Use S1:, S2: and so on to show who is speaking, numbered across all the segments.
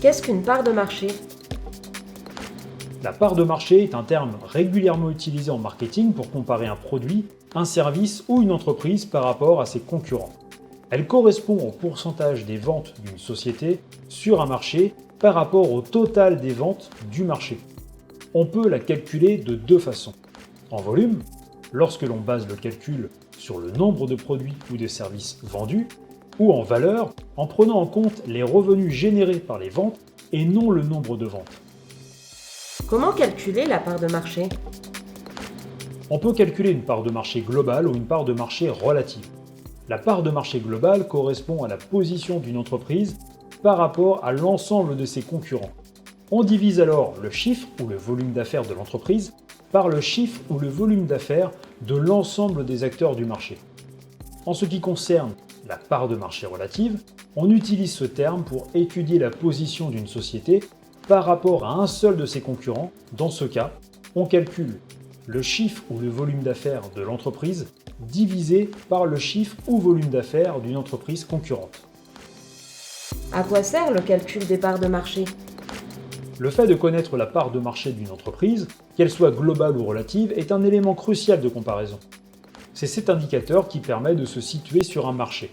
S1: Qu'est-ce qu'une part de marché?
S2: La part de marché est un terme régulièrement utilisé en marketing pour comparer un produit, un service ou une entreprise par rapport à ses concurrents. Elle correspond au pourcentage des ventes d'une société sur un marché par rapport au total des ventes du marché. On peut la calculer de deux façons. En volume, lorsque l'on base le calcul sur le nombre de produits ou de services vendus, ou en valeur, en prenant en compte les revenus générés par les ventes et non le nombre de ventes.
S1: Comment calculer la part de marché?
S2: On peut calculer une part de marché globale ou une part de marché relative. La part de marché globale correspond à la position d'une entreprise par rapport à l'ensemble de ses concurrents. On divise alors le chiffre ou le volume d'affaires de l'entreprise par le chiffre ou le volume d'affaires de l'ensemble des acteurs du marché. En ce qui concerne la part de marché relative, on utilise ce terme pour étudier la position d'une société par rapport à un seul de ses concurrents. Dans ce cas, on calcule le chiffre ou le volume d'affaires de l'entreprise divisé par le chiffre ou volume d'affaires d'une entreprise concurrente.
S1: À quoi sert le calcul des parts de marché?
S2: Le fait de connaître la part de marché d'une entreprise, qu'elle soit globale ou relative, est un élément crucial de comparaison. C'est cet indicateur qui permet de se situer sur un marché.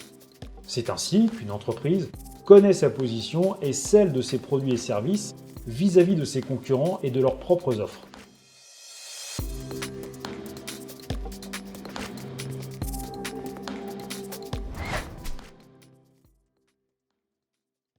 S2: C'est ainsi qu'une entreprise connaît sa position et celle de ses produits et services vis-à-vis de ses concurrents et de leurs propres offres.